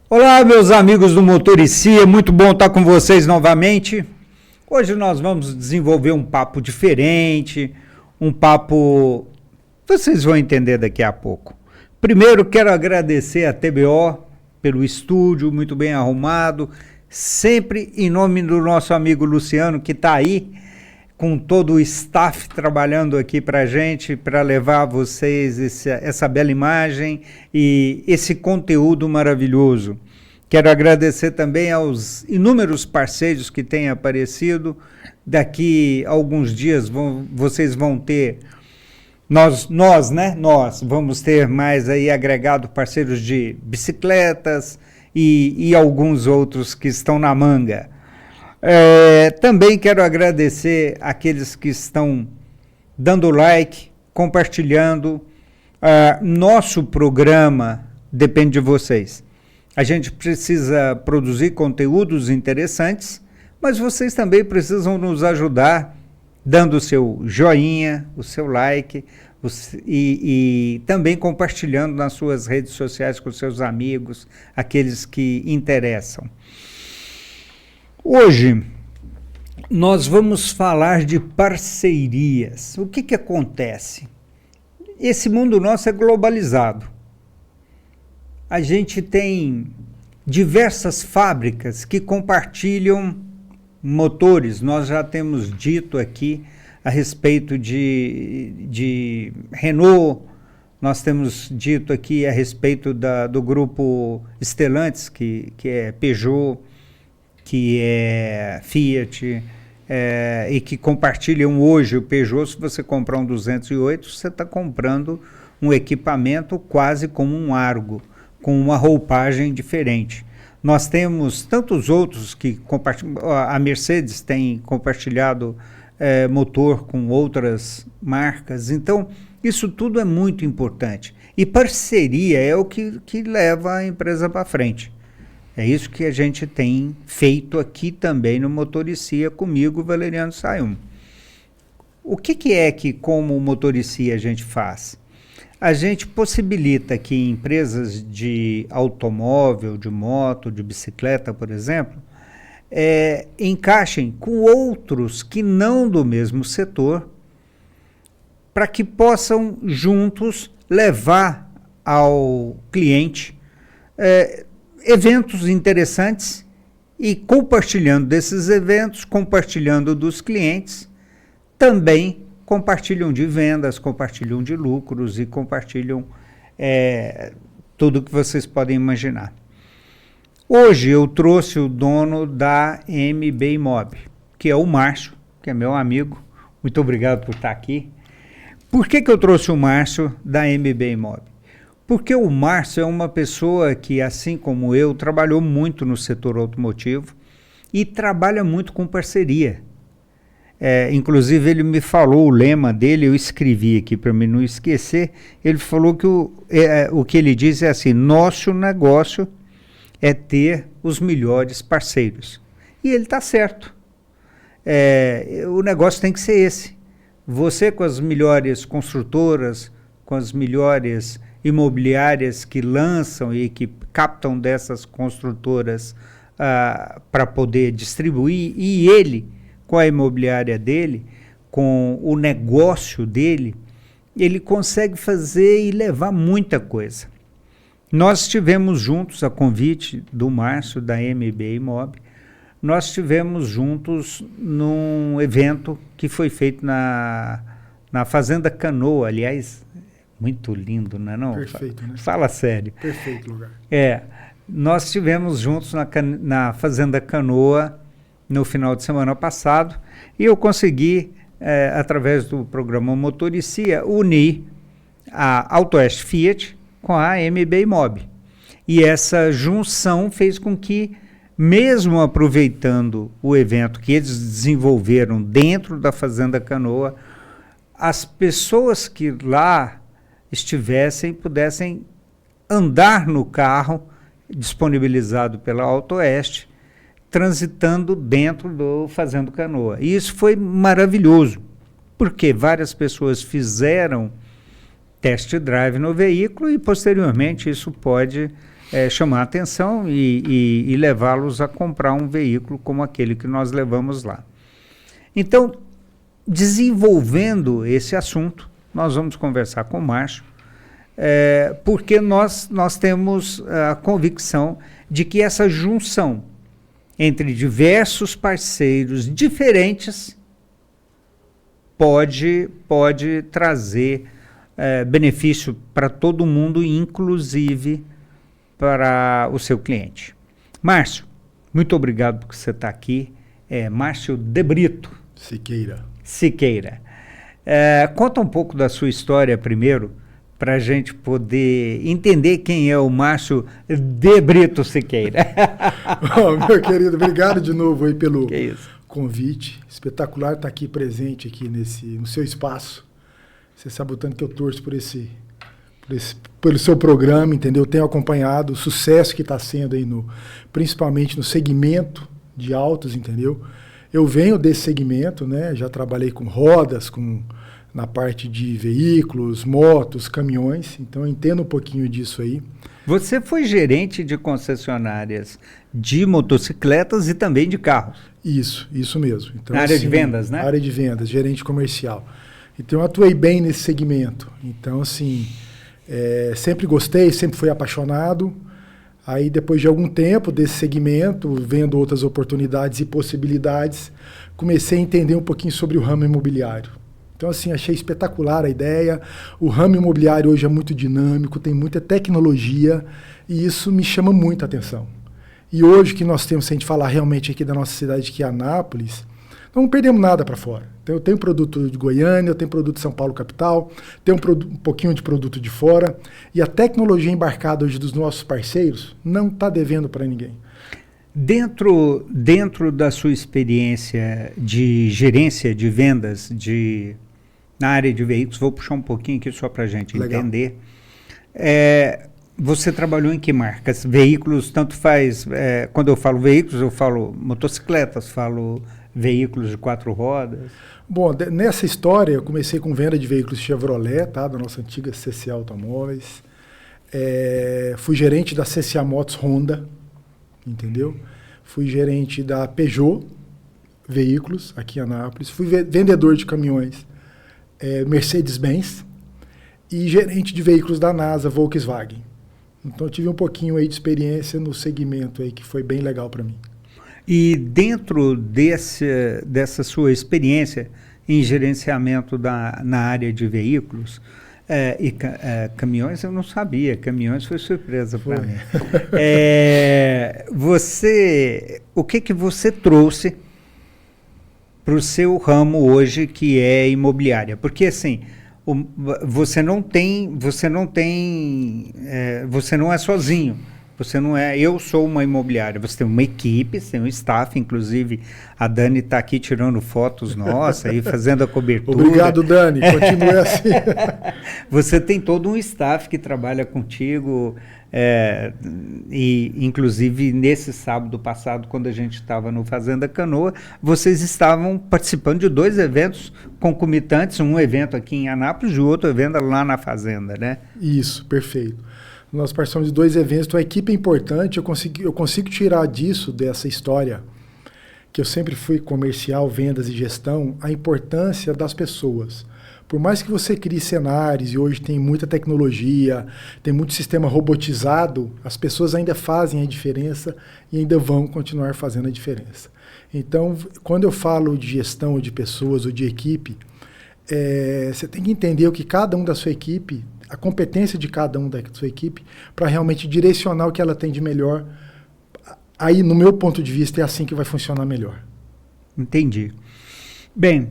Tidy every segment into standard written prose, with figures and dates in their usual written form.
Olá, meus amigos do Motoricia, muito bom estar com vocês novamente. Hoje nós vamos desenvolver um papo diferente, um papo... Vocês vão entender daqui a pouco. Primeiro, quero agradecer a TBO pelo estúdio, muito bem arrumado, sempre em nome do nosso amigo Luciano, que está aí, com todo o staff trabalhando aqui para a gente, para levar a vocês essa bela imagem e esse conteúdo maravilhoso. Quero agradecer também aos inúmeros parceiros que têm aparecido. Daqui a alguns dias vocês vão ter, nós vamos ter mais aí agregado parceiros de bicicletas e alguns outros que estão na manga. Também quero agradecer aqueles que estão dando like, compartilhando. Nosso programa depende de vocês. A gente precisa produzir conteúdos interessantes, mas vocês também precisam nos ajudar dando o seu joinha, o seu like e também compartilhando nas suas redes sociais com seus amigos, aqueles que interessam. Hoje, nós vamos falar de parcerias. O que acontece? Esse mundo nosso é globalizado. A gente tem diversas fábricas que compartilham motores. Nós já temos dito aqui a respeito de Renault, nós temos dito aqui a respeito do grupo Stellantis, que é Peugeot, que é Fiat, e que compartilham hoje o Peugeot. Se você comprar um 208, você está comprando um equipamento quase como um Argo, com uma roupagem diferente. Nós temos tantos outros que compartilham. A Mercedes tem compartilhado motor com outras marcas. Então, isso tudo é muito importante. E parceria é o que leva a empresa para frente. É isso que a gente tem feito aqui também no Motoricia comigo, Valeriano Sayum. O que é que, como Motoricia, a gente faz? A gente possibilita que empresas de automóvel, de moto, de bicicleta, por exemplo, encaixem com outros que não do mesmo setor, para que possam juntos levar ao cliente eventos interessantes e, compartilhando desses eventos, compartilhando dos clientes, também compartilham de vendas, compartilham de lucros e compartilham tudo que vocês podem imaginar. Hoje eu trouxe o dono da MB Imob, que é o Márcio, que é meu amigo. Muito obrigado por estar aqui. Por que eu trouxe o Márcio da MB Imob? Porque o Márcio é uma pessoa que, assim como eu, trabalhou muito no setor automotivo e trabalha muito com parceria. Inclusive ele me falou o lema dele, eu escrevi aqui para mim não esquecer. Ele falou que o que ele diz é assim: nosso negócio é ter os melhores parceiros. E ele está certo. O negócio tem que ser esse. Você com as melhores construtoras, com as melhores imobiliárias que lançam e que captam dessas construtoras para poder distribuir, e ele com a imobiliária dele, com o negócio dele, ele consegue fazer e levar muita coisa. Nós estivemos juntos, a convite do Márcio, da MB Imob, nós estivemos juntos num evento que foi feito na Fazenda Canoa, aliás, muito lindo, não é não? Perfeito, né? Fala sério. Perfeito lugar. Nós estivemos juntos na Fazenda Canoa, no final de semana passado, e eu consegui, através do programa Motoricia, unir a AutoEst Fiat com a MB Imob. E essa junção fez com que, mesmo aproveitando o evento que eles desenvolveram dentro da Fazenda Canoa, as pessoas que lá estivessem pudessem andar no carro disponibilizado pela AutoEst, transitando dentro do Fazenda Canoa. E isso foi maravilhoso, porque várias pessoas fizeram test drive no veículo e, posteriormente, isso pode chamar a atenção e levá-los a comprar um veículo como aquele que nós levamos lá. Então, desenvolvendo esse assunto, nós vamos conversar com o Márcio, porque nós temos a convicção de que essa junção entre diversos parceiros diferentes pode trazer benefício para todo mundo, inclusive para o seu cliente. Márcio, muito obrigado por você estar aqui. Márcio de Brito Siqueira. Conta um pouco da sua história primeiro, para a gente poder entender quem é o Márcio de Brito Siqueira. Meu querido, obrigado de novo aí pelo convite. Espetacular estar aqui presente aqui no seu espaço. Você sabe o tanto que eu torço pelo seu programa, entendeu? Tenho acompanhado o sucesso que está sendo aí, principalmente no segmento de autos, entendeu? Eu venho desse segmento, né? Já trabalhei com rodas, na parte de veículos, motos, caminhões, então eu entendo um pouquinho disso aí. Você foi gerente de concessionárias de motocicletas e também de carros. Isso mesmo. Então, na área de vendas, né? Área de vendas, gerente comercial. Então eu atuei bem nesse segmento. Então, assim, sempre gostei, sempre fui apaixonado. Aí, depois de algum tempo desse segmento, vendo outras oportunidades e possibilidades, comecei a entender um pouquinho sobre o ramo imobiliário. Então, assim, achei espetacular a ideia. O ramo imobiliário hoje é muito dinâmico, tem muita tecnologia e isso me chama muita atenção. E hoje que nós temos, se a gente falar realmente aqui da nossa cidade, que é Anápolis, não perdemos nada para fora. Então, eu tenho produto de Goiânia, eu tenho produto de São Paulo capital, tenho um pouquinho de produto de fora. E a tecnologia embarcada hoje dos nossos parceiros não está devendo para ninguém. Dentro da sua experiência de gerência de vendas na área de veículos, vou puxar um pouquinho aqui só para a gente entender. Você trabalhou em que marcas? Veículos, tanto faz, quando eu falo veículos, eu falo motocicletas, falo veículos de 4 rodas. Bom, nessa história eu comecei com venda de veículos Chevrolet, tá? Da nossa antiga CCA Automóveis. Fui gerente da CCA Motos Honda, entendeu? Fui gerente da Peugeot Veículos, aqui em Anápolis. Fui vendedor de caminhões Mercedes-Benz e gerente de veículos da NASA, Volkswagen. Então, eu tive um pouquinho aí de experiência no segmento aí, que foi bem legal para mim. E dentro dessa sua experiência em gerenciamento na área de veículos caminhões, eu não sabia. Caminhões foi surpresa para mim. O que você trouxe para o seu ramo hoje, que é imobiliária? Porque assim, você não é sozinho. Eu sou uma imobiliária, você tem uma equipe, você tem um staff, inclusive a Dani está aqui tirando fotos nossas e fazendo a cobertura. Obrigado, Dani, continue assim. Você tem todo um staff que trabalha contigo, e inclusive nesse sábado passado, quando a gente estava no Fazenda Canoa, vocês estavam participando de 2 eventos concomitantes, um evento aqui em Anápolis e outro evento lá na Fazenda, né? Isso, perfeito. Nós participamos de 2 eventos, então a equipe é importante, eu consigo tirar dessa história, que eu sempre fui comercial, vendas e gestão, a importância das pessoas. Por mais que você crie cenários, e hoje tem muita tecnologia, tem muito sistema robotizado, as pessoas ainda fazem a diferença e ainda vão continuar fazendo a diferença. Então, quando eu falo de gestão de pessoas ou de equipe, você tem que entender o que cada um da sua equipe, a competência de cada um da sua equipe, para realmente direcionar o que ela tem de melhor. Aí, no meu ponto de vista, é assim que vai funcionar melhor. Entendi. Bem,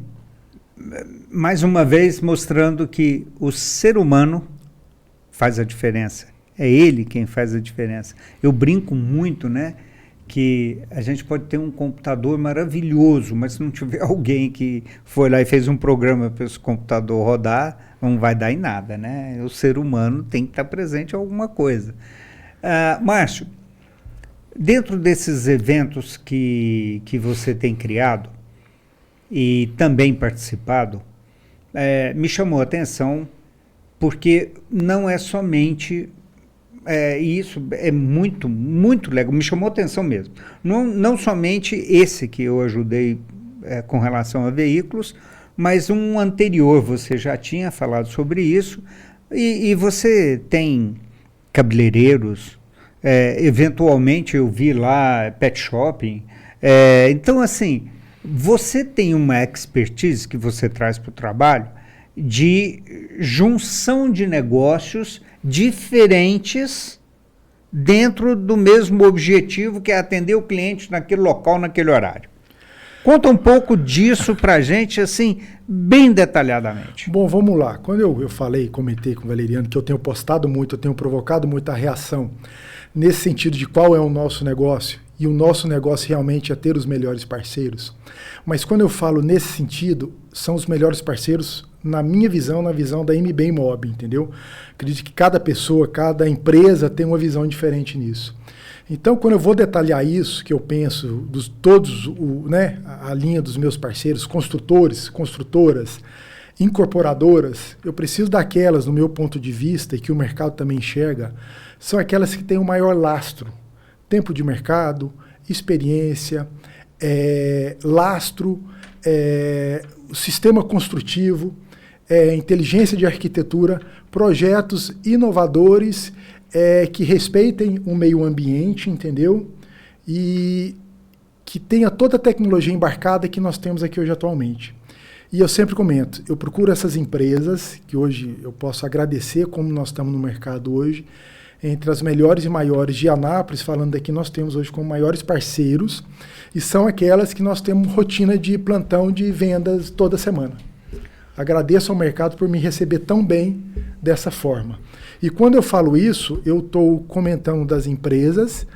mais uma vez mostrando que o ser humano faz a diferença. É ele quem faz a diferença. Eu brinco muito, né? Que a gente pode ter um computador maravilhoso, mas se não tiver alguém que foi lá e fez um programa para esse computador rodar, não vai dar em nada, né? O ser humano tem que estar presente em alguma coisa. Márcio, dentro desses eventos que você tem criado e também participado, me chamou a atenção porque não é somente e isso é muito, muito legal, me chamou a atenção mesmo. Não somente esse que eu ajudei com relação a veículos, mas um anterior, você já tinha falado sobre isso, e você tem cabeleireiros, eventualmente eu vi lá pet shopping, então assim, você tem uma expertise que você traz para o trabalho de junção de negócios diferentes dentro do mesmo objetivo, que é atender o cliente naquele local, naquele horário. Conta um pouco disso para a gente, assim, bem detalhadamente. Bom, vamos lá. Quando eu comentei com o Valeriano que eu tenho postado muito, eu tenho provocado muita reação nesse sentido de qual é o nosso negócio, e o nosso negócio realmente é ter os melhores parceiros. Mas quando eu falo nesse sentido, são os melhores parceiros na minha visão, na visão da MB Imob, entendeu? Acredito que cada pessoa, cada empresa tem uma visão diferente nisso. Então, quando eu vou detalhar isso, que eu penso, a linha dos meus parceiros, construtores, construtoras, incorporadoras, eu preciso daquelas, no meu ponto de vista, e que o mercado também enxerga, são aquelas que têm o maior lastro. Tempo de mercado, experiência, lastro, sistema construtivo, inteligência de arquitetura, projetos inovadores, que respeitem o meio ambiente, entendeu? E que tenha toda a tecnologia embarcada que nós temos aqui hoje atualmente. E eu sempre comento, eu procuro essas empresas, que hoje eu posso agradecer como nós estamos no mercado hoje, entre as melhores e maiores de Anápolis, falando daqui, nós temos hoje como maiores parceiros, e são aquelas que nós temos rotina de plantão de vendas toda semana. Agradeço ao mercado por me receber tão bem dessa forma. E quando eu falo isso, eu estou comentando das empresas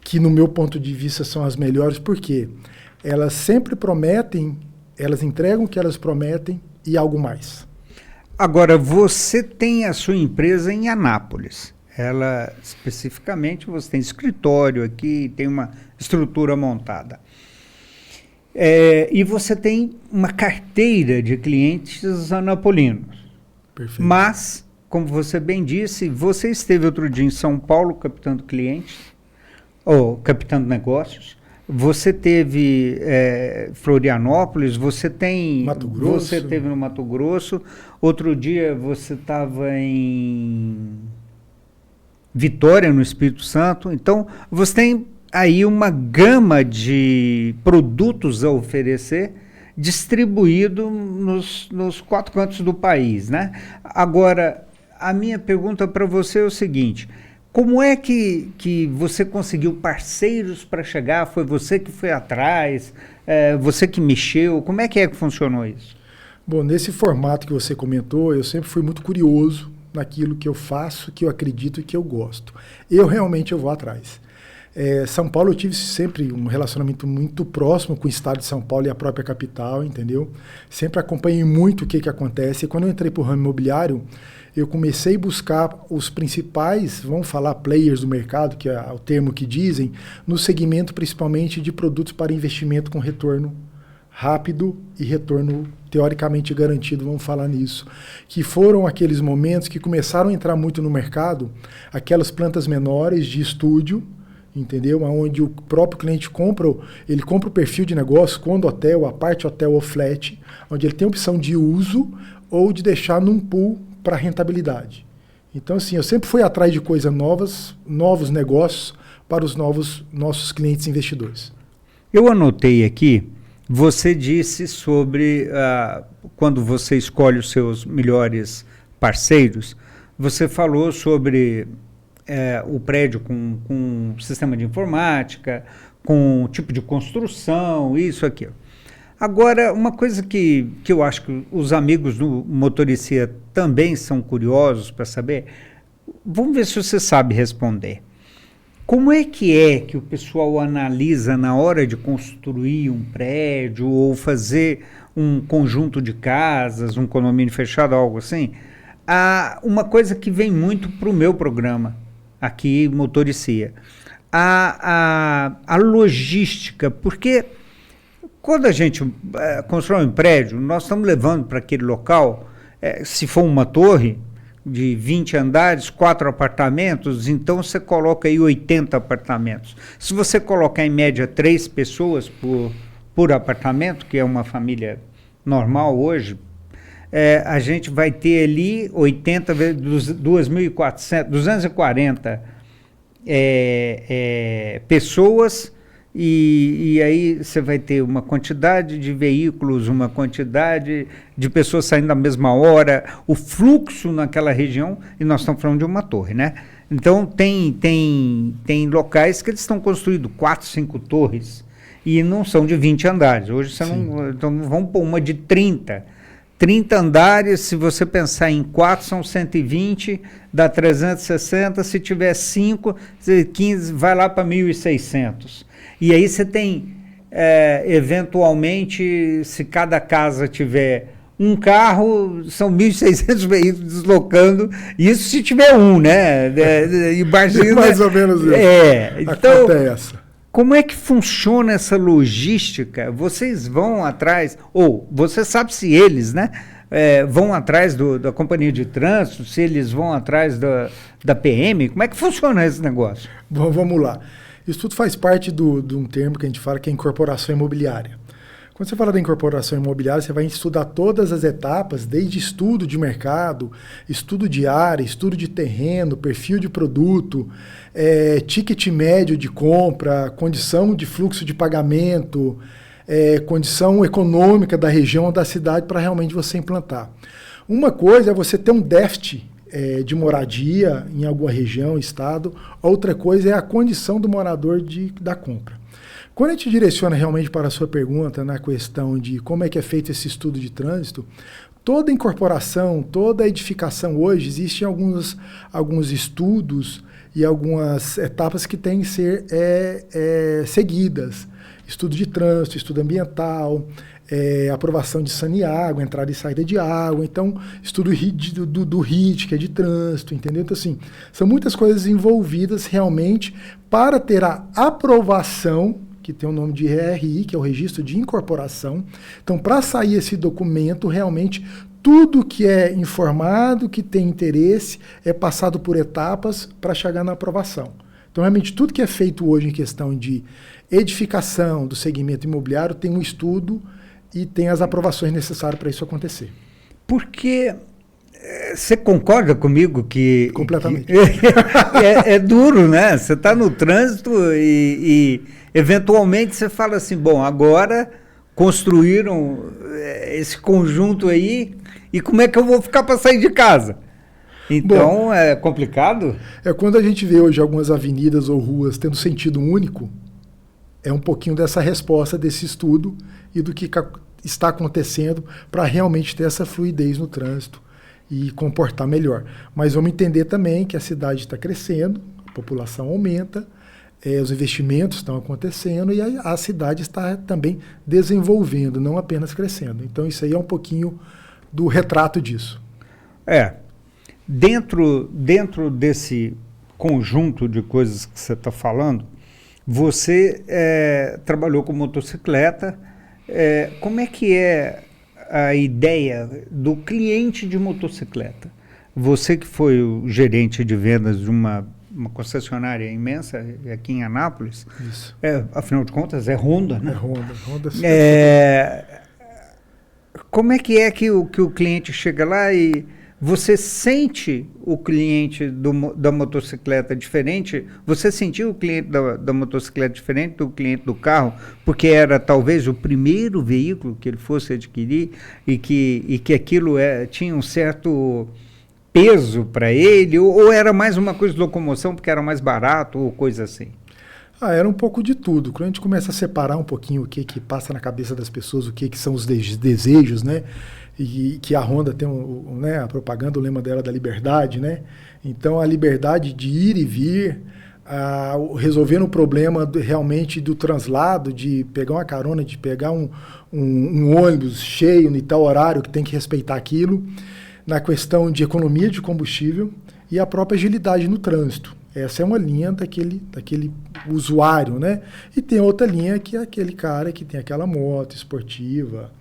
que, no meu ponto de vista, são as melhores, porque elas sempre prometem, elas entregam o que elas prometem e algo mais. Agora, você tem a sua empresa em Anápolis. Ela, especificamente, você tem escritório aqui, tem uma estrutura montada. E você tem uma carteira de clientes anapolinos. Perfeito. Mas, como você bem disse, você esteve outro dia em São Paulo captando clientes, ou captando negócios. Você teve Florianópolis, você tem... Mato Grosso. Você teve no Mato Grosso. Outro dia você estava em Vitória, no Espírito Santo. Então, você tem aí uma gama de produtos a oferecer, distribuído nos 4 cantos do país, né? Agora, a minha pergunta para você é o seguinte: como é que você conseguiu parceiros para chegar? Foi você que foi atrás? Você que mexeu? Como é que funcionou isso? Bom, nesse formato que você comentou, eu sempre fui muito curioso naquilo que eu faço, que eu acredito e que eu gosto. Eu vou atrás. São Paulo, eu tive sempre um relacionamento muito próximo com o estado de São Paulo e a própria capital, entendeu? Sempre acompanhei muito o que acontece. E quando eu entrei para o ramo imobiliário, eu comecei a buscar os principais, vamos falar, players do mercado, que é o termo que dizem, no segmento principalmente de produtos para investimento com retorno rápido e retorno teoricamente garantido, vamos falar nisso, que foram aqueles momentos que começaram a entrar muito no mercado, aquelas plantas menores de estúdio, entendeu? Onde o próprio cliente compra o perfil de negócio, quando hotel, a parte hotel ou flat, onde ele tem a opção de uso ou de deixar num pool para rentabilidade. Então, assim, eu sempre fui atrás de coisas novas, novos negócios para os nossos clientes investidores. Eu anotei aqui, você disse sobre quando você escolhe os seus melhores parceiros, você falou sobre o prédio com sistema de informática, com tipo de construção, isso, aquilo. Agora, uma coisa que eu acho que os amigos do Motoricia também são curiosos para saber, vamos ver se você sabe responder. Como é que o pessoal analisa na hora de construir um prédio ou fazer um conjunto de casas, um condomínio fechado, algo assim? Uma coisa que vem muito para o meu programa, aqui, Motoricia, a logística, porque quando a gente constrói um prédio, nós estamos levando para aquele local, se for uma torre, de 20 andares, 4 apartamentos, então você coloca aí 80 apartamentos. Se você colocar em média 3 pessoas por apartamento, que é uma família normal hoje, a gente vai ter ali 80 vezes 2.400, 240 pessoas, e aí você vai ter uma quantidade de veículos, uma quantidade de pessoas saindo na mesma hora, o fluxo naquela região, e nós estamos falando de uma torre, né? Então tem locais que eles estão construindo 4, 5 torres, e não são de 20 andares. Hoje você não, então vamos pôr uma de 30 andares. Se você pensar em 4, são 120, dá 360, se tiver 5, 15, vai lá para 1.600. E aí você tem, eventualmente, se cada casa tiver um carro, são 1.600 veículos deslocando, isso se tiver um, né? Imagina, mais ou menos isso. Então, acontece. Como é que funciona essa logística? Vocês vão atrás, ou você sabe se eles, né, vão atrás da companhia de trânsito, se eles vão atrás da PM? Como é que funciona esse negócio? Bom, vamos lá. Isso tudo faz parte de um termo que a gente fala que é incorporação imobiliária. Quando você fala da incorporação imobiliária, você vai estudar todas as etapas, desde estudo de mercado, estudo de área, estudo de terreno, perfil de produto, ticket médio de compra, condição de fluxo de pagamento, condição econômica da região ou da cidade para realmente você implantar. Uma coisa é você ter um déficit de moradia em alguma região, estado, outra coisa é a condição do morador da compra. Quando a gente direciona realmente para a sua pergunta na questão de como é que é feito esse estudo de trânsito, toda incorporação, toda edificação hoje, existem alguns estudos e algumas etapas que têm que ser seguidas. Estudo de trânsito, estudo ambiental, aprovação de saneágua, entrada e saída de água, então estudo do RIT, que é de trânsito, entendeu? Então, assim, são muitas coisas envolvidas realmente para ter a aprovação, que tem o nome de RI, que é o Registro de Incorporação. Então, para sair esse documento, realmente, tudo que é informado, que tem interesse, é passado por etapas para chegar na aprovação. Então, realmente, tudo que é feito hoje em questão de edificação do segmento imobiliário tem um estudo e tem as aprovações necessárias para isso acontecer. Porque você concorda comigo que... Completamente. É duro, né? Você está no trânsito e eventualmente você fala assim, bom, agora construíram esse conjunto aí, e como é que eu vou ficar para sair de casa? Então, bom, é complicado? Quando a gente vê hoje algumas avenidas ou ruas tendo sentido único, é um pouquinho dessa resposta desse estudo e do que está acontecendo para realmente ter essa fluidez no trânsito e comportar melhor. Mas vamos entender também que a cidade está crescendo, a população aumenta, os investimentos estão acontecendo e a cidade está também desenvolvendo, não apenas crescendo. Então isso aí é um pouquinho do retrato disso. Dentro desse conjunto de coisas que você está falando, você trabalhou com motocicleta. Como é que é a ideia do cliente de motocicleta? Você que foi o gerente de vendas de uma concessionária imensa aqui em Anápolis. Isso. Afinal de contas, é Honda, né? É Honda. Como é que o cliente chega lá e você sente o cliente da motocicleta diferente? Você sentiu o cliente da motocicleta diferente do cliente do carro, porque era talvez o primeiro veículo que ele fosse adquirir e que aquilo tinha um certo peso para ele, ou era mais uma coisa de locomoção porque era mais barato ou coisa assim? Era um pouco de tudo. Quando a gente começa a separar um pouquinho o que passa na cabeça das pessoas, o que são os desejos, né? E que a Honda tem a propaganda, o lema dela da liberdade, né? Então a liberdade de ir e vir, resolvendo o problema realmente do translado, de pegar uma carona, de pegar um ônibus cheio em tal horário que tem que respeitar aquilo, na questão de economia de combustível e a própria agilidade no trânsito. Essa é uma linha daquele usuário, né? E tem outra linha que é aquele cara que tem aquela moto esportiva,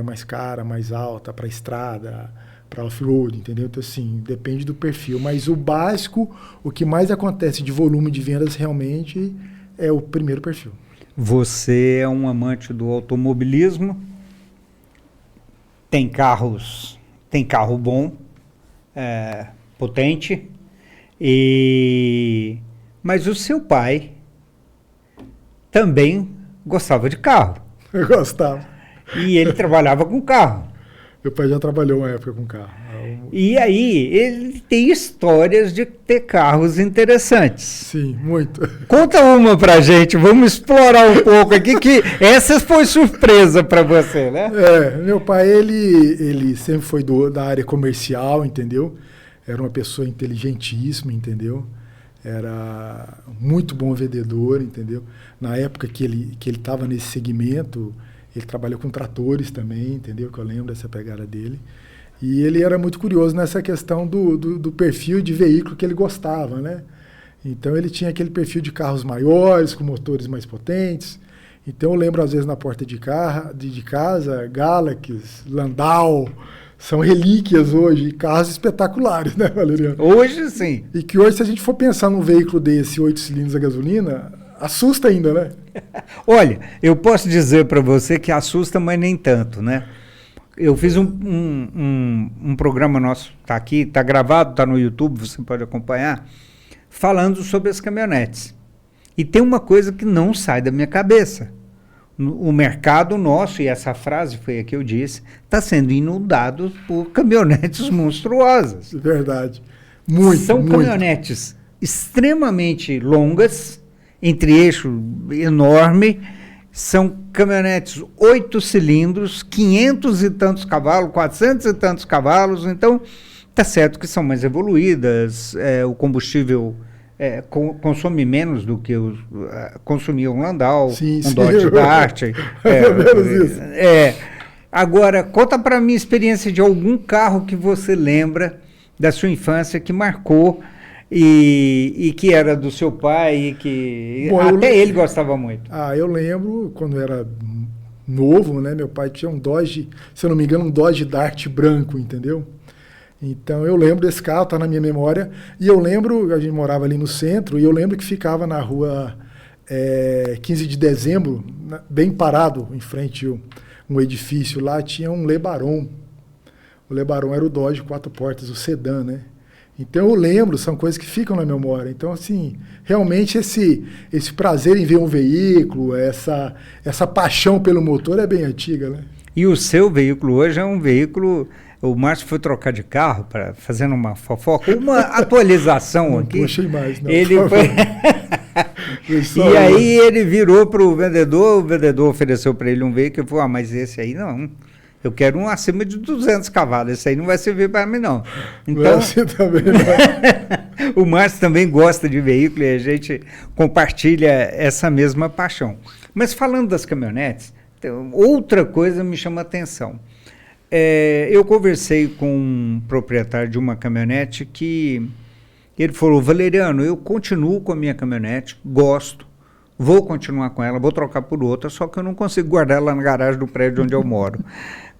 mais cara, mais alta, para a estrada, para off-road, entendeu? Então, assim, depende do perfil. Mas o básico, o que mais acontece de volume de vendas realmente é o primeiro perfil. Você é um amante do automobilismo, tem carro bom, potente, mas o seu pai também gostava de carro. Eu gostava. E ele trabalhava com carro. Meu pai já trabalhou uma época com carro. E aí, ele tem histórias de ter carros interessantes. Sim, muito. Conta uma pra gente, vamos explorar um pouco aqui, que essa foi surpresa pra você, né? Meu pai, ele sempre foi da área comercial, entendeu? Era uma pessoa inteligentíssima, entendeu? Era muito bom vendedor, entendeu? Na época que ele estava nesse segmento, ele trabalhou com tratores também, entendeu? Que eu lembro dessa pegada dele. E ele era muito curioso nessa questão do perfil de veículo que ele gostava, né? Então ele tinha aquele perfil de carros maiores, com motores mais potentes. Então eu lembro às vezes na porta de casa, Galax, Landau, são relíquias hoje, carros espetaculares, né, Valeriano? Hoje sim. E que hoje, se a gente for pensar num veículo desse, 8 cilindros a gasolina, assusta ainda, né? Olha, eu posso dizer para você que assusta, mas nem tanto, né? Eu fiz um programa nosso, tá aqui, tá gravado, tá no YouTube, você pode acompanhar, falando sobre as caminhonetes. E tem uma coisa que não sai da minha cabeça. O mercado nosso, e essa frase foi a que eu disse, está sendo inundado por caminhonetes monstruosas. Verdade. Muito, São muito. caminhonetes extremamente longas, entre eixo enorme, são caminhonetes 8 cilindros, 500 e tantos cavalos, 400 e tantos cavalos, então está certo que são mais evoluídas, o combustível consome menos do que consumia um Landau, sim, Dodge Dart. Agora, conta para mim a experiência de algum carro que você lembra da sua infância, que marcou e que era do seu pai e que até ele gostava muito. Eu lembro quando eu era novo, né? Meu pai tinha um Dodge, se eu não me engano, um Dodge Dart branco, entendeu? Então eu lembro desse carro, tá na minha memória. E eu lembro, a gente morava ali no centro, e eu lembro que ficava na rua 15 de dezembro, bem parado, em frente a um edifício lá, tinha um Lebaron. O Lebaron era o Dodge 4 portas, o sedã, né? Então eu lembro, são coisas que ficam na memória. Então, assim, realmente esse prazer em ver um veículo, essa paixão pelo motor é bem antiga, né? E o seu veículo hoje é um veículo... O Márcio foi trocar de carro, fazendo uma fofoca, uma atualização aqui. Não puxei mais, não. Ele foi... E aí ele virou para o vendedor ofereceu para ele um veículo e falou, mas esse aí não, eu quero um acima de 200 cavalos, esse aí não vai servir para mim não. Então, você também não. O Márcio também gosta de veículo e a gente compartilha essa mesma paixão. Mas falando das caminhonetes, outra coisa me chama a atenção. Eu conversei com um proprietário de uma caminhonete que ele falou, Valeriano, eu continuo com a minha caminhonete, gosto, vou continuar com ela, vou trocar por outra, só que eu não consigo guardar ela na garagem do prédio onde eu moro.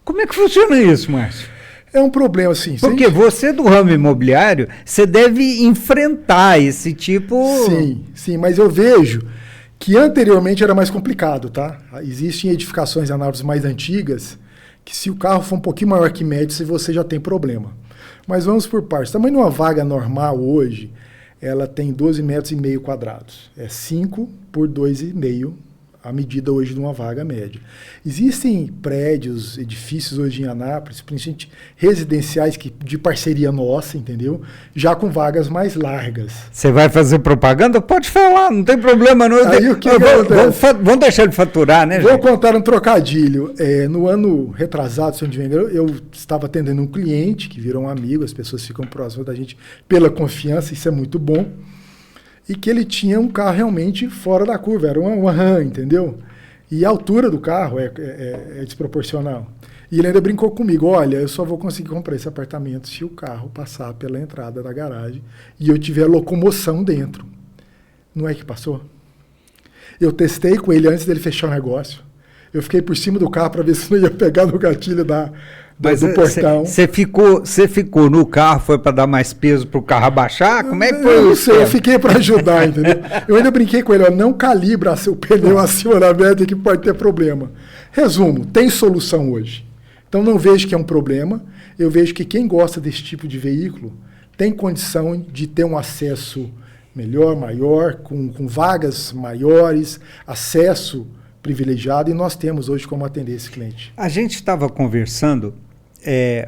Como é que funciona isso, Márcio? É um problema, sim. Porque você do ramo imobiliário, você deve enfrentar esse tipo... Sim, mas eu vejo que anteriormente era mais complicado, tá? Existem edificações análogas mais antigas que se o carro for um pouquinho maior que médio, você já tem problema. Mas vamos por partes. Também numa vaga normal hoje, ela tem 12,5 metros quadrados. É 5 por 2,5 a medida hoje de uma vaga média. Existem prédios, edifícios hoje em Anápolis, principalmente residenciais de parceria nossa, entendeu? Já com vagas mais largas. Você vai fazer propaganda? Pode falar, não tem problema não. Vamos deixar de faturar, né? Vou contar um trocadilho. No ano retrasado, se eu não me engano, eu estava atendendo um cliente que virou um amigo, as pessoas ficam próximas da gente pela confiança, isso é muito bom. E que ele tinha um carro realmente fora da curva, era uma RAM, entendeu? E a altura do carro é desproporcional. E ele ainda brincou comigo, olha, eu só vou conseguir comprar esse apartamento se o carro passar pela entrada da garagem e eu tiver locomoção dentro. Não é que passou? Eu testei com ele antes dele fechar o negócio. Eu fiquei por cima do carro para ver se não ia pegar no gatilho do portão. Você ficou no carro, foi para dar mais peso para o carro abaixar? Como é que foi? Eu não sei, eu fiquei para ajudar, entendeu? Eu ainda brinquei com ele, ó, não calibra o pneu acima da média que pode ter problema. Resumo, tem solução hoje. Então não vejo que é um problema, eu vejo que quem gosta desse tipo de veículo tem condição de ter um acesso melhor, maior, com vagas maiores, acesso privilegiado, e nós temos hoje como atender esse cliente. A gente estava conversando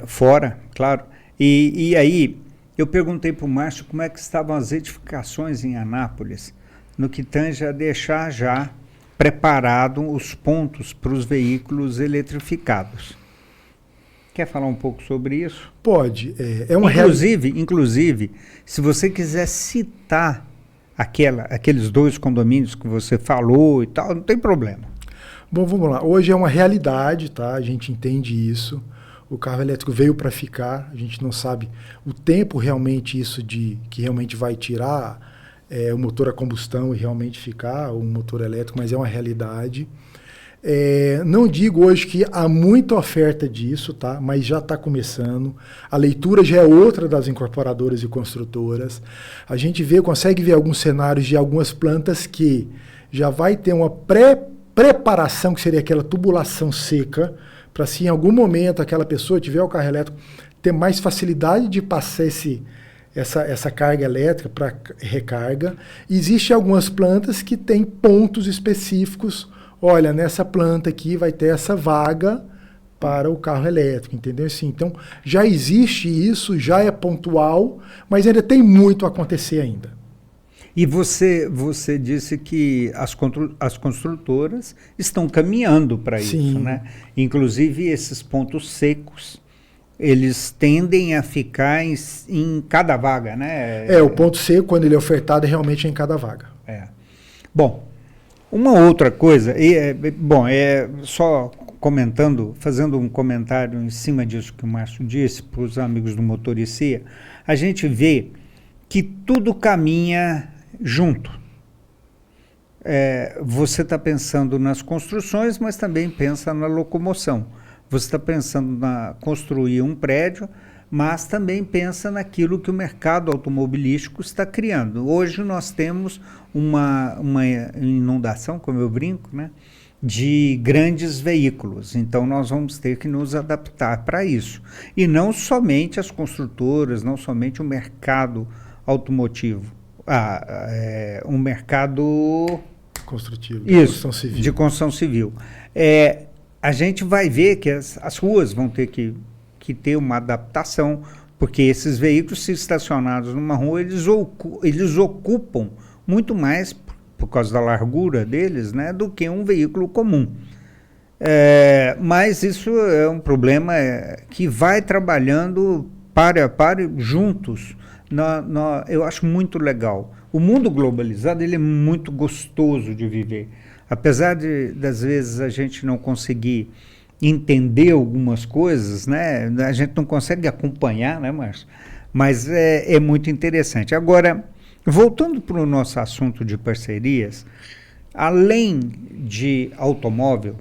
fora, claro, e aí eu perguntei para o Márcio como é que estavam as edificações em Anápolis, no que tange a deixar já preparado os pontos para os veículos eletrificados. Quer falar um pouco sobre isso? Pode. Inclusive, se você quiser citar aqueles 2 condomínios que você falou e tal, não tem problema. Bom, vamos lá. Hoje é uma realidade, tá? A gente entende isso. O carro elétrico veio para ficar. A gente não sabe o tempo realmente que realmente vai tirar o motor a combustão e realmente ficar o motor elétrico, mas é uma realidade. Não digo hoje que há muita oferta disso, tá? Mas já está começando. A leitura já é outra das incorporadoras e construtoras. A gente consegue ver alguns cenários de algumas plantas que já vai ter uma preparação, que seria aquela tubulação seca, para se em algum momento aquela pessoa tiver o carro elétrico, ter mais facilidade de passar essa carga elétrica para recarga. Existem algumas plantas que têm pontos específicos. Olha, nessa planta aqui vai ter essa vaga para o carro elétrico, entendeu? Assim, então, já existe isso, já é pontual, mas ainda tem muito a acontecer ainda. E você disse que as construtoras estão caminhando para isso, né? Inclusive, esses pontos secos, eles tendem a ficar em cada vaga, né? O ponto seco, quando ele é ofertado, é realmente em cada vaga. Bom, uma outra coisa, só comentando, fazendo um comentário em cima disso que o Márcio disse para os amigos do Motoricia, a gente vê que tudo caminha junto. Você está pensando nas construções, mas também pensa na locomoção. Você está pensando na construir um prédio, mas também pensa naquilo que o mercado automobilístico está criando. Hoje nós temos uma inundação, como eu brinco, né, de grandes veículos. Então nós vamos ter que nos adaptar para isso. E não somente as construtoras, não somente o mercado automotivo. Um mercado construtivo, de construção civil. A gente vai ver que as ruas vão ter que ter uma adaptação, porque esses veículos, se estacionados numa rua, eles ocupam muito mais, por causa da largura deles, né, do que um veículo comum. Mas isso é um problema que vai trabalhando para juntos. Eu acho muito legal. O mundo globalizado, ele é muito gostoso de viver. Apesar das vezes a gente não conseguir entender algumas coisas, né? A gente não consegue acompanhar, né, Márcio? Mas é muito interessante. Agora, voltando para o nosso assunto de parcerias, além de automóvel,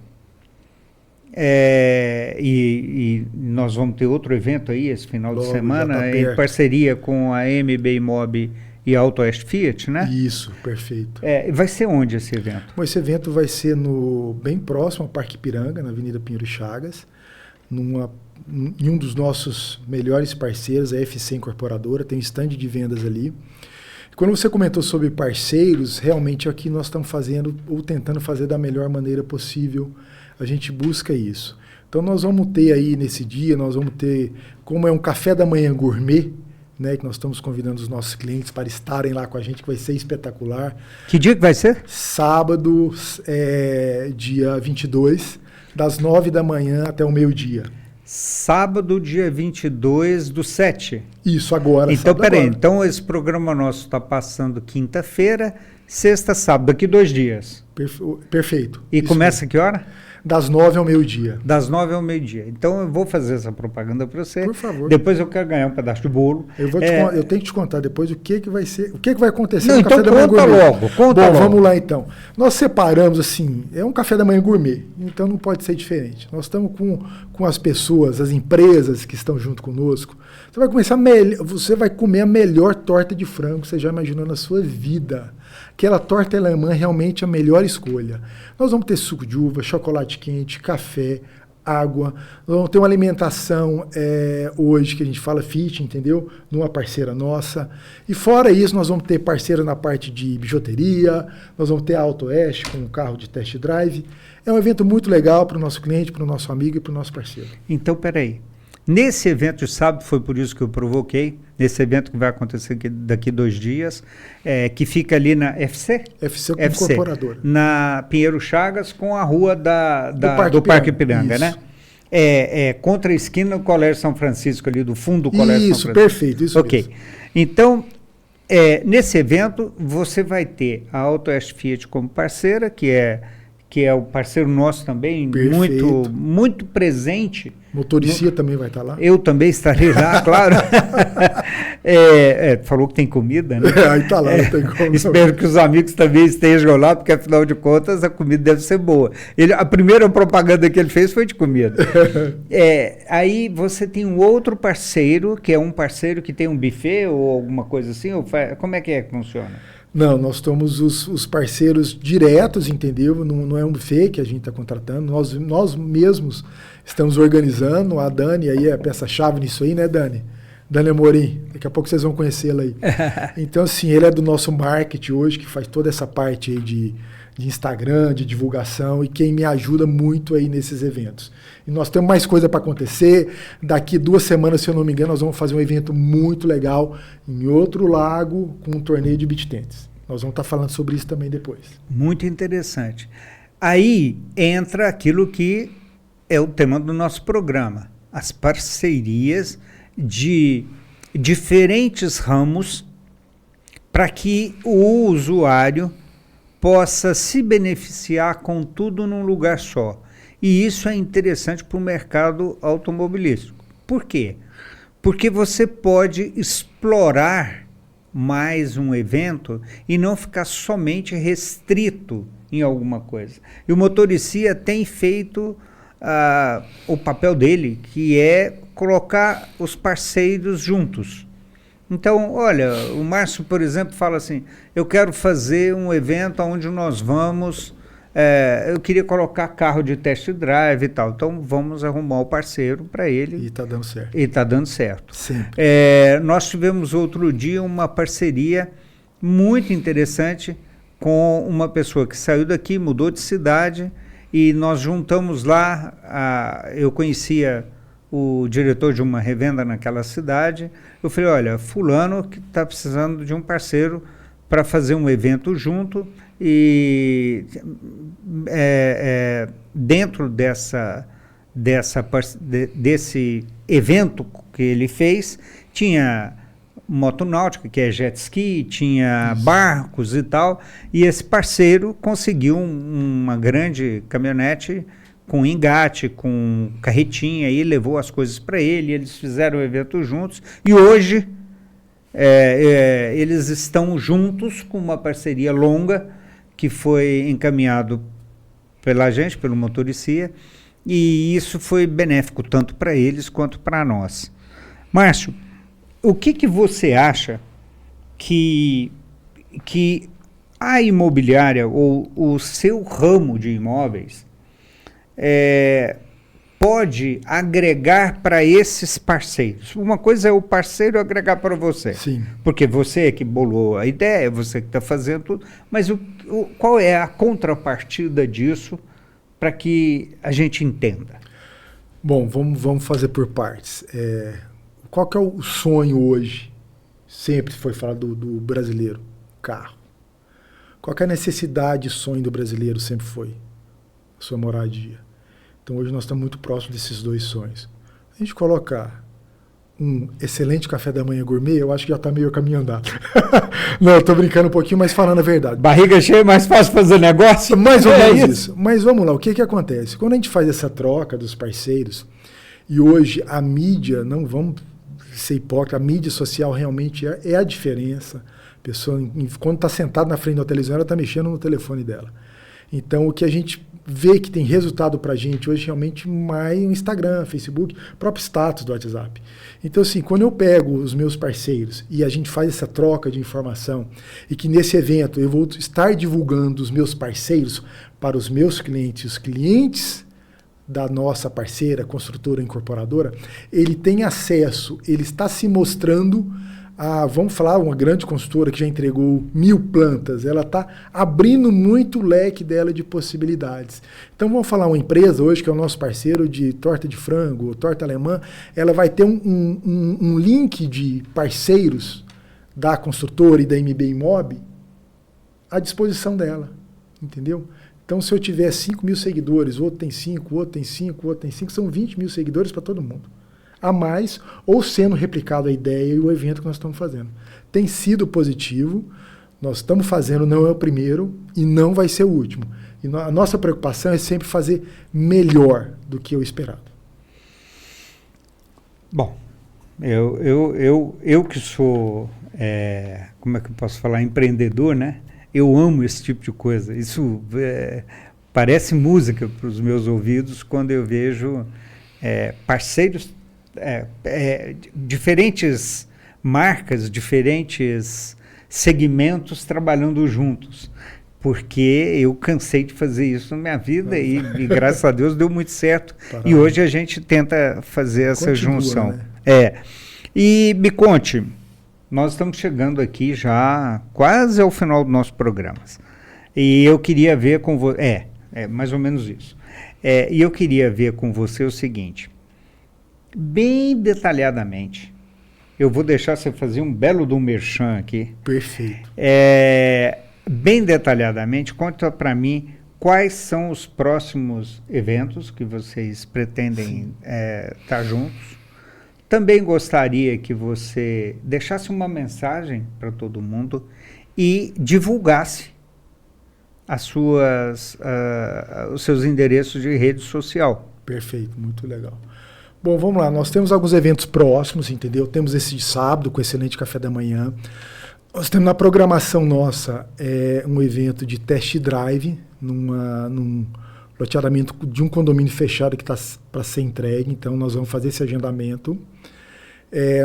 e nós vamos ter outro evento aí esse final de semana, em parceria com a MB Imob e a Auto Oeste Fiat, né? Isso, perfeito. Vai ser onde esse evento? Bom, esse evento vai ser bem próximo ao Parque Ipiranga, na Avenida Pinheiro Chagas, em um dos nossos melhores parceiros, a FC Incorporadora, tem stand de vendas ali. Quando você comentou sobre parceiros, realmente aqui nós estamos fazendo, ou tentando fazer da melhor maneira possível, a gente busca isso. Então nós vamos ter aí nesse dia, como é um café da manhã gourmet, né, que nós estamos convidando os nossos clientes para estarem lá com a gente, que vai ser espetacular. Que dia que vai ser? Sábado, dia 22, das 9 da manhã até o meio-dia. Sábado, dia 22/7. Isso, agora. Então, peraí, então esse programa nosso está passando quinta-feira, sexta, sábado, daqui 2 dias. Perfeito. E isso começa mesmo. Que hora? das 9 ao meio-dia. Das 9 ao meio-dia. Então eu vou fazer essa propaganda para você. Por favor. Depois eu quero ganhar um pedaço de bolo. Eu tenho que te contar depois o que vai ser, o que vai acontecer no café da manhã conta gourmet. logo, conta Bom, logo. vamos lá então. Nós separamos assim, é um café da manhã gourmet, então não pode ser diferente. Nós estamos com as pessoas, as empresas que estão junto conosco. Você vai comer a melhor torta de frango que você já imaginou na sua vida. Aquela torta alemã é realmente a melhor escolha. Nós vamos ter suco de uva, chocolate quente, café, água. Nós vamos ter uma alimentação hoje que a gente fala fit, entendeu? Numa parceira nossa. E fora isso, nós vamos ter parceira na parte de bijuteria, nós vamos ter a Auto Oeste com um carro de test drive. É um evento muito legal para o nosso cliente, para o nosso amigo e para o nosso parceiro. Então, peraí. Nesse evento de sábado, foi por isso que eu provoquei, nesse evento que vai acontecer daqui 2 dias, que fica ali na FC? FC com incorporadora. Na Pinheiro Chagas, com a rua do Parque Ipiranga, né? Contra a esquina do Colégio São Francisco, ali do fundo do Colégio São Francisco. Isso, perfeito, isso Ok. mesmo. Então, nesse evento, você vai ter a Auto Oeste Fiat como parceira, que é o parceiro nosso também, muito presente. Motoricia também vai estar lá. Eu também estarei lá, claro. Falou que tem comida, né? Aí tá lá, não tem como. Espero que os amigos também estejam lá, porque afinal de contas a comida deve ser boa. A primeira propaganda que ele fez foi de comida. Aí você tem um outro parceiro, que é um parceiro que tem um buffet ou alguma coisa assim? Como é que funciona? Não, nós somos os parceiros diretos, entendeu? Não é um buffet que a gente está contratando, nós mesmos estamos organizando. A Dani aí é a peça-chave nisso aí, né, Dani? Dani Amorim, daqui a pouco vocês vão conhecê-la aí. Então, assim, ele é do nosso marketing hoje, que faz toda essa parte aí de Instagram, de divulgação, e quem me ajuda muito aí nesses eventos. E nós temos mais coisa para acontecer. Daqui 2 semanas, se eu não me engano, nós vamos fazer um evento muito legal em outro lago com um torneio de beach tennis. Nós vamos estar falando sobre isso também depois. Muito interessante. Aí entra aquilo que é o tema do nosso programa, as parcerias de diferentes ramos para que o usuário possa se beneficiar com tudo num lugar só. E isso é interessante para o mercado automobilístico. Por quê? Porque você pode explorar mais um evento e não ficar somente restrito em alguma coisa. E o Motoricia tem feito o papel dele, que é colocar os parceiros juntos. Então, olha, o Márcio, por exemplo, fala assim, eu quero fazer um evento onde nós vamos, eu queria colocar carro de test drive e tal, então vamos arrumar o parceiro para ele. E está dando certo. E está dando certo. Sempre. Nós tivemos outro dia uma parceria muito interessante com uma pessoa que saiu daqui, mudou de cidade, e nós juntamos lá, eu conhecia o diretor de uma revenda naquela cidade. Eu falei, olha, fulano que está precisando de um parceiro para fazer um evento junto, e dentro desse evento que ele fez, tinha motonáutica, que é jet ski, tinha barcos e tal, e esse parceiro conseguiu uma grande caminhonete com engate, com carretinha, e levou as coisas para ele, eles fizeram o evento juntos, e hoje eles estão juntos com uma parceria longa, que foi encaminhado pela gente, pelo Motoricia, e isso foi benéfico tanto para eles quanto para nós. Márcio, o que você acha que a imobiliária, ou o seu ramo de imóveis, pode agregar para esses parceiros? Uma coisa é o parceiro agregar para você. Sim. Porque você é que bolou a ideia, você que está fazendo tudo, mas qual é a contrapartida disso para que a gente entenda? Bom, vamos fazer por partes. Qual que é o sonho hoje? Sempre foi falado do brasileiro, carro. Qual que é a necessidade e sonho do brasileiro? Sempre foi a sua moradia. Então hoje nós estamos muito próximos desses 2 sonhos. A gente colocar um excelente café da manhã gourmet, eu acho que já está meio caminho andado. Não, eu tô brincando um pouquinho, mas falando a verdade. Barriga cheia é mais fácil fazer negócio? Mais ou menos isso. Mas vamos lá, o que acontece? Quando a gente faz essa troca dos parceiros, e hoje a mídia, não vamos ser hipócrita, a mídia social realmente é a diferença. A pessoa, quando está sentada na frente da televisão, ela está mexendo no telefone dela. Então, o que a gente vê que tem resultado para a gente hoje realmente mais o Instagram, Facebook, próprio status do WhatsApp. Então, assim, quando eu pego os meus parceiros e a gente faz essa troca de informação e que nesse evento eu vou estar divulgando os meus parceiros para os meus clientes, os clientes da nossa parceira, construtora, incorporadora, ele tem acesso, ele está se mostrando vamos falar, uma grande consultora que já entregou 1000 plantas, ela está abrindo muito o leque dela de possibilidades. Então vamos falar uma empresa hoje que é o nosso parceiro de torta de frango, torta alemã, ela vai ter um link de parceiros da construtora e da MB Imob à disposição dela, entendeu? Então se eu tiver 5.000 seguidores, outro tem 5, outro tem 5, outro tem 5, são 20.000 seguidores para todo mundo. A mais, ou sendo replicado a ideia e o evento que nós estamos fazendo. Tem sido positivo, nós estamos fazendo, não é o primeiro e não vai ser o último. E a nossa preocupação é sempre fazer melhor do que o esperado. Bom, eu que sou, como é que eu posso falar, empreendedor, né? Eu amo esse tipo de coisa. Isso parece música para os meus ouvidos quando eu vejo parceiros, diferentes marcas, diferentes segmentos trabalhando juntos, porque eu cansei de fazer isso na minha vida e graças a Deus deu muito certo. E hoje a gente tenta fazer essa junção. Né? E me conte, nós estamos chegando aqui já quase ao final do nosso programa. E eu queria ver com você... mais ou menos isso. E eu queria ver com você o seguinte... Bem detalhadamente, eu vou deixar você fazer um belo do merchan aqui. Perfeito. Bem detalhadamente, conta para mim quais são os próximos eventos que vocês pretendem estar juntos. Também gostaria que você deixasse uma mensagem para todo mundo e divulgasse os seus endereços de rede social. Perfeito, muito legal. Bom, vamos lá, nós temos alguns eventos próximos, entendeu? Temos esse de sábado, com excelente café da manhã. Nós temos na programação nossa um evento de test drive, num loteamento de um condomínio fechado que está para ser entregue, então nós vamos fazer esse agendamento.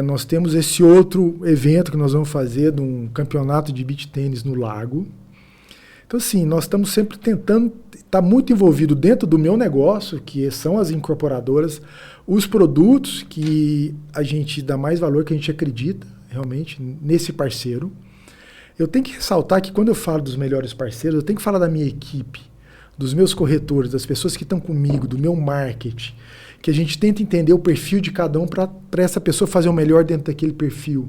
Nós temos esse outro evento que nós vamos fazer, de um campeonato de beach tênis no lago. Então, assim, nós estamos sempre tentando estar muito envolvido dentro do meu negócio, que são as incorporadoras, os produtos que a gente dá mais valor, que a gente acredita realmente nesse parceiro. Eu tenho que ressaltar que quando eu falo dos melhores parceiros, eu tenho que falar da minha equipe, dos meus corretores, das pessoas que estão comigo, do meu marketing, que a gente tenta entender o perfil de cada um para essa pessoa fazer o melhor dentro daquele perfil.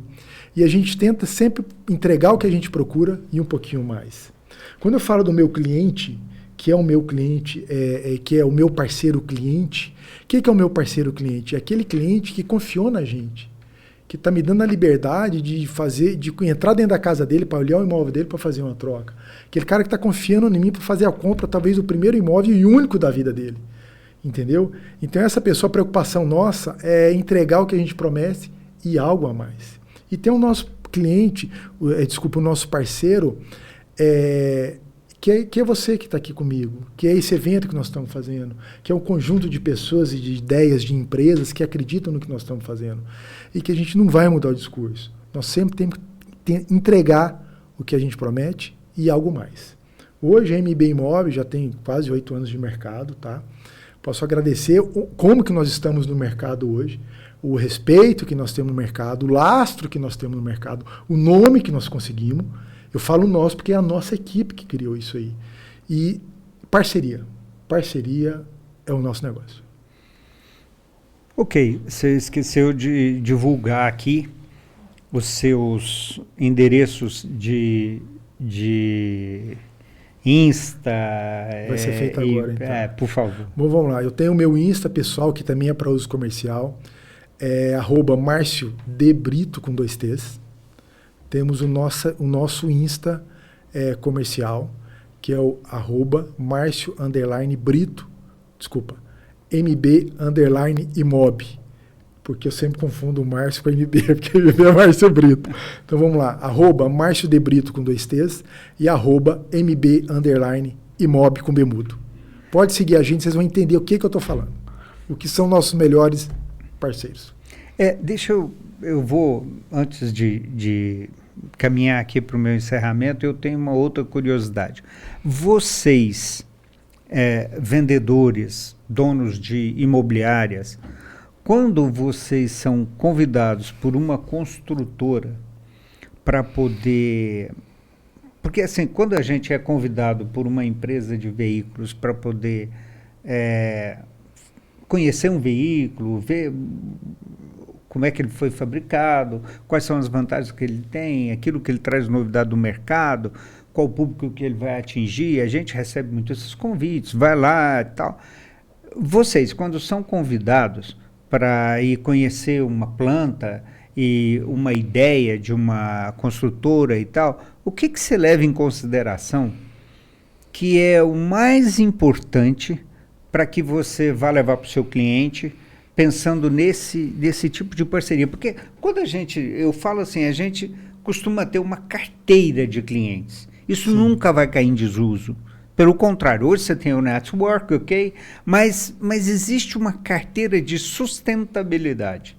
E a gente tenta sempre entregar o que a gente procura e um pouquinho mais. Quando eu falo do meu cliente, que é o meu cliente, que é o meu parceiro cliente, o que é o meu parceiro cliente? É aquele cliente que confiou na gente, que está me dando a liberdade de entrar dentro da casa dele, para olhar o imóvel dele, para fazer uma troca. Aquele cara que está confiando em mim para fazer a compra, talvez, do primeiro imóvel e único da vida dele. Entendeu? Então, essa pessoa, a preocupação nossa é entregar o que a gente promete e algo a mais. E tem o nosso cliente, o nosso parceiro, que é você que está aqui comigo, que é esse evento que nós estamos fazendo, que é um conjunto de pessoas e de ideias, de empresas que acreditam no que nós estamos fazendo e que a gente não vai mudar o discurso. Nós sempre temos que entregar o que a gente promete e algo mais. Hoje a MB Imob já tem quase 8 anos de mercado, tá? Posso agradecer como que nós estamos no mercado hoje, o respeito que nós temos no mercado, o lastro que nós temos no mercado, o nome que nós conseguimos. Eu falo nós porque é a nossa equipe que criou isso aí. E parceria. Parceria é o nosso negócio. Ok, você esqueceu de divulgar aqui os seus endereços de Insta. Vai ser feito agora, então. Por favor. Bom, vamos lá. Eu tenho o meu Insta pessoal, que também é para uso comercial. é @Márcio D. Brito, com 2 T's. Temos o nosso Insta comercial, que é o @Márcio_Brito, MB_Imob, porque eu sempre confundo o Márcio com MB, porque MB é Márcio Brito. Então vamos lá, @Márcio D. Brito, com 2 T's, e @MB_Imob, com B mudo. Pode seguir a gente, vocês vão entender o que eu estou falando. O que são nossos melhores parceiros. Eu vou, antes de caminhar aqui para o meu encerramento, eu tenho uma outra curiosidade. Vocês, vendedores, donos de imobiliárias, quando vocês são convidados por uma construtora para poder... Porque, assim, quando a gente é convidado por uma empresa de veículos para poder conhecer um veículo, ver como é que ele foi fabricado, quais são as vantagens que ele tem, aquilo que ele traz de novidade do mercado, qual o público que ele vai atingir, a gente recebe muitos esses convites, vai lá e tal. Vocês, quando são convidados para ir conhecer uma planta e uma ideia de uma construtora e tal, o que você leva em consideração que é o mais importante para que você vá levar para o seu cliente, pensando nesse tipo de parceria? Porque quando eu falo assim, a gente costuma ter uma carteira de clientes. Isso Sim. nunca vai cair em desuso. Pelo contrário, hoje você tem o network, ok? Mas existe uma carteira de sustentabilidade.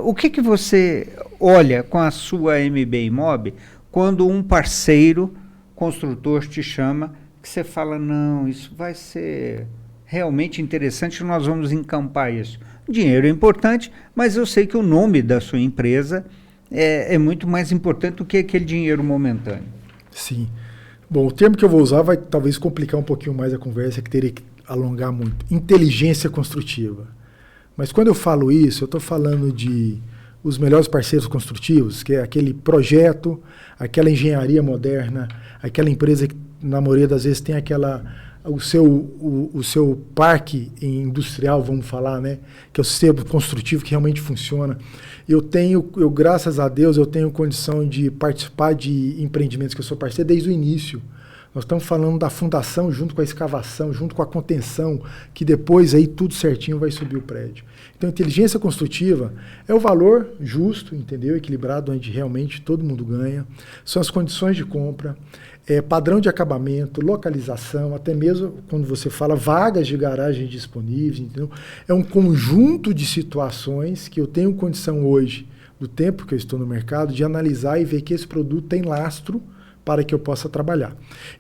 O que você olha com a sua MB Imob quando um parceiro construtor te chama, que você fala, não, isso vai ser realmente interessante, nós vamos encampar isso. Dinheiro é importante, mas eu sei que o nome da sua empresa é muito mais importante do que aquele dinheiro momentâneo. Sim. Bom, o termo que eu vou usar vai talvez complicar um pouquinho mais a conversa, que teria que alongar muito. Inteligência construtiva. Mas quando eu falo isso, eu estou falando de os melhores parceiros construtivos, que é aquele projeto, aquela engenharia moderna, aquela empresa que, na maioria das vezes, tem o seu parque industrial, vamos falar, né? Que é o sistema construtivo que realmente funciona. Graças a Deus, eu tenho condição de participar de empreendimentos que eu sou parceiro desde o início. Nós estamos falando da fundação junto com a escavação, junto com a contenção, que depois aí tudo certinho vai subir o prédio. Então, inteligência construtiva é o valor justo, entendeu? Equilibrado, onde realmente todo mundo ganha. São as condições de compra, padrão de acabamento, localização, até mesmo quando você fala vagas de garagem disponíveis, entendeu? É um conjunto de situações que eu tenho condição hoje, do tempo que eu estou no mercado, de analisar e ver que esse produto tem lastro para que eu possa trabalhar.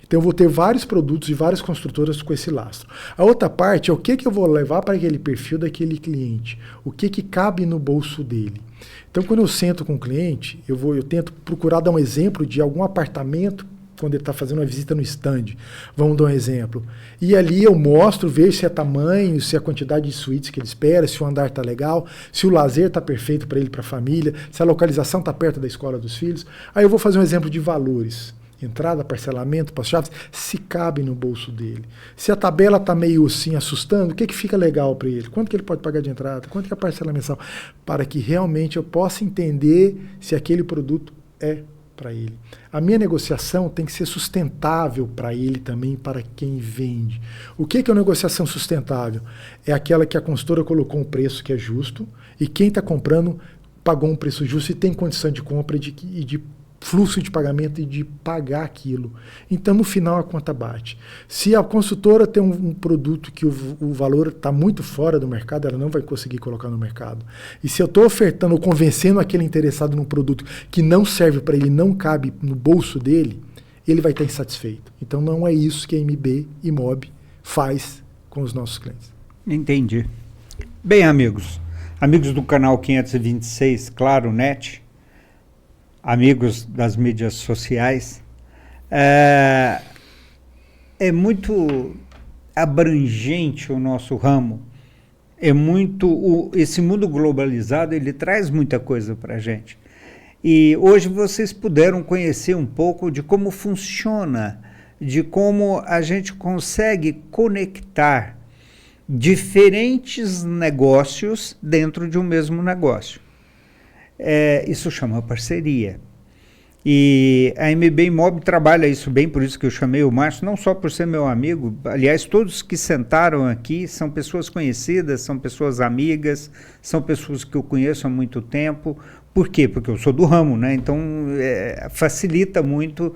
Então eu vou ter vários produtos e várias construtoras com esse lastro. A outra parte é o que eu vou levar para aquele perfil daquele cliente, o que cabe no bolso dele. Então quando eu sento com o cliente, eu tento procurar dar um exemplo de algum apartamento quando ele está fazendo uma visita no stand. Vamos dar um exemplo. E ali eu mostro, vejo se é tamanho, se é a quantidade de suítes que ele espera, se o andar está legal, se o lazer está perfeito para ele, para a família, se a localização está perto da escola dos filhos. Aí eu vou fazer um exemplo de valores. Entrada, parcelamento, passo-chaves, se cabe no bolso dele. Se a tabela está meio assim assustando, o que fica legal para ele? Quanto que ele pode pagar de entrada? Quanto que é a parcela mensal? Para que realmente eu possa entender se aquele produto é para ele. A minha negociação tem que ser sustentável para ele também, para quem vende. O que é uma negociação sustentável? É aquela que a consultora colocou um preço que é justo e quem está comprando pagou um preço justo e tem condição de compra e de fluxo de pagamento e de pagar aquilo. Então, no final, a conta bate. Se a consultora tem um produto que o valor está muito fora do mercado, ela não vai conseguir colocar no mercado. E se eu estou ofertando ou convencendo aquele interessado num produto que não serve para ele, não cabe no bolso dele, ele vai estar insatisfeito. Então, não é isso que a MB Imob faz com os nossos clientes. Entendi. Bem, amigos do canal 526, Claro Net, amigos das mídias sociais, é muito abrangente o nosso ramo, esse mundo globalizado, ele traz muita coisa para a gente. E hoje vocês puderam conhecer um pouco de como funciona, de como a gente consegue conectar diferentes negócios dentro de um mesmo negócio. Isso chama parceria. E a MB Imob trabalha isso bem, por isso que eu chamei o Márcio, não só por ser meu amigo, aliás, todos que sentaram aqui são pessoas conhecidas, são pessoas amigas, são pessoas que eu conheço há muito tempo. Por quê? Porque eu sou do ramo, né? Então facilita muito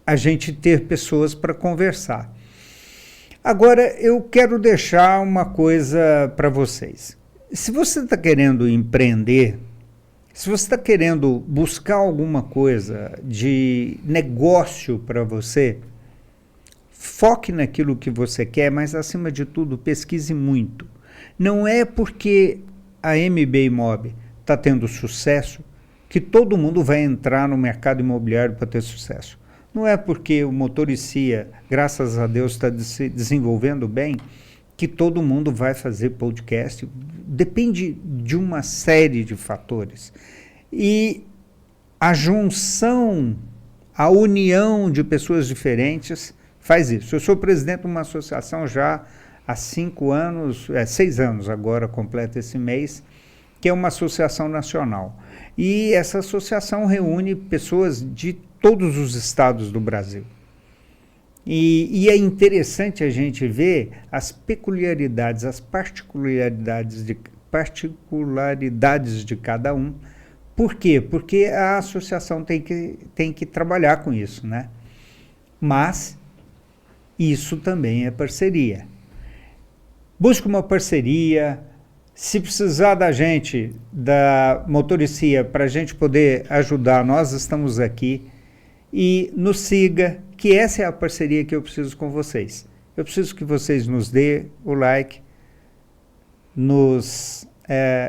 a gente ter pessoas para conversar. Agora, eu quero deixar uma coisa para vocês. Se você está querendo empreender, se você está querendo buscar alguma coisa de negócio para você, foque naquilo que você quer, mas acima de tudo, pesquise muito. Não é porque a MB Imob está tendo sucesso que todo mundo vai entrar no mercado imobiliário para ter sucesso. Não é porque o Motoricia, graças a Deus, está se desenvolvendo bem, que todo mundo vai fazer podcast. Depende de uma série de fatores. E a junção, a união de pessoas diferentes faz isso. Eu sou presidente de uma associação já há 5 anos, 6 anos agora, completa esse mês, que é uma associação nacional. E essa associação reúne pessoas de todos os estados do Brasil. E é interessante a gente ver as peculiaridades, as particularidades de cada um. Por quê? Porque a associação tem que trabalhar com isso, né? Mas isso também é parceria. Busque uma parceria. Se precisar da gente, da Motoricia, para a gente poder ajudar, nós estamos aqui. E nos siga, que essa é a parceria que eu preciso com vocês. Eu preciso que vocês nos dê o like, nos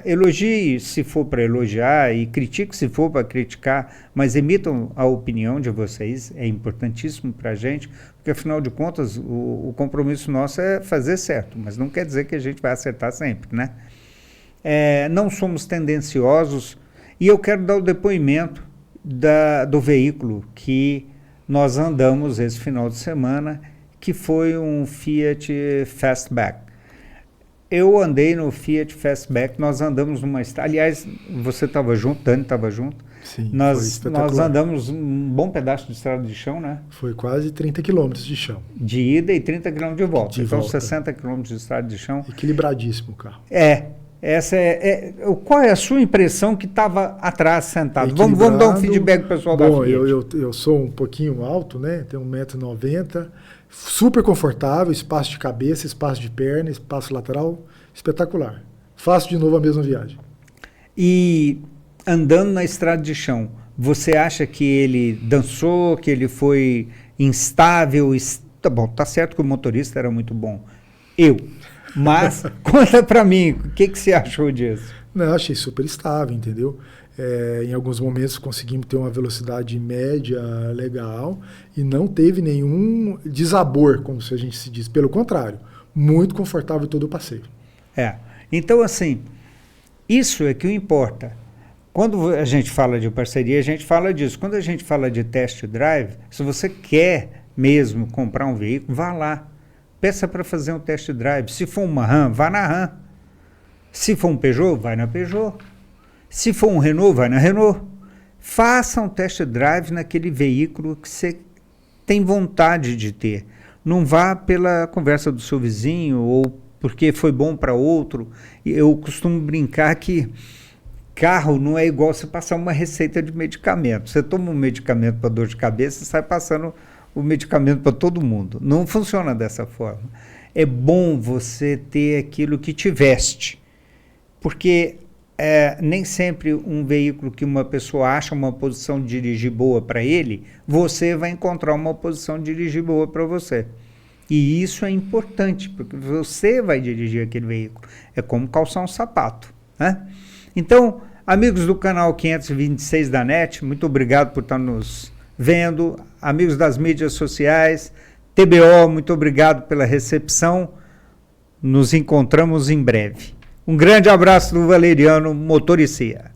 elogie se for para elogiar e critique se for para criticar, mas emitam a opinião de vocês, é importantíssimo para a gente, porque afinal de contas o compromisso nosso é fazer certo, mas não quer dizer que a gente vai acertar sempre, né? Não somos tendenciosos e eu quero dar o depoimento do veículo que nós andamos esse final de semana, que foi um Fiat Fastback. Eu andei no Fiat Fastback, nós andamos numa estrada, aliás, você estava junto, Dani estava junto. Sim, nós andamos um bom pedaço de estrada de chão, né? Foi quase 30 quilômetros de chão. De ida e 30 quilômetros de volta. Então 60 quilômetros de estrada de chão. Equilibradíssimo o carro. Qual é a sua impressão que estava atrás sentado? Vamos dar um feedback para o pessoal da Fiat. Eu sou um pouquinho alto, né? Tenho 1,90 m, super confortável, espaço de cabeça, espaço de perna, espaço lateral, espetacular. Faço de novo a mesma viagem. E andando na estrada de chão, você acha que ele dançou, que ele foi instável? Tá bom, tá certo que o motorista era muito bom. Mas conta para mim, o que você achou disso? Não, achei super estável, entendeu? Em alguns momentos conseguimos ter uma velocidade média legal e não teve nenhum desabor, como a gente se diz. Pelo contrário, muito confortável todo o passeio. Então, assim, isso é que importa. Quando a gente fala de parceria, a gente fala disso. Quando a gente fala de test drive, se você quer mesmo comprar um veículo, vá lá. Peça para fazer um test drive. Se for uma Ram, vá na Ram. Se for um Peugeot, vai na Peugeot. Se for um Renault, vai na Renault. Faça um test drive naquele veículo que você tem vontade de ter. Não vá pela conversa do seu vizinho ou porque foi bom para outro. Eu costumo brincar que carro não é igual você passar uma receita de medicamento. Você toma um medicamento para dor de cabeça e sai passando o medicamento para todo mundo. Não funciona dessa forma. É bom você ter aquilo que te veste, porque nem sempre um veículo que uma pessoa acha uma posição de dirigir boa para ele, você vai encontrar uma posição de dirigir boa para você. E isso é importante, porque você vai dirigir aquele veículo. É como calçar um sapato, né? Então, amigos do canal 526 da NET, muito obrigado por estar nos vendo. Amigos das mídias sociais, TBO, muito obrigado pela recepção. Nos encontramos em breve. Um grande abraço do Valeriano Motoricia.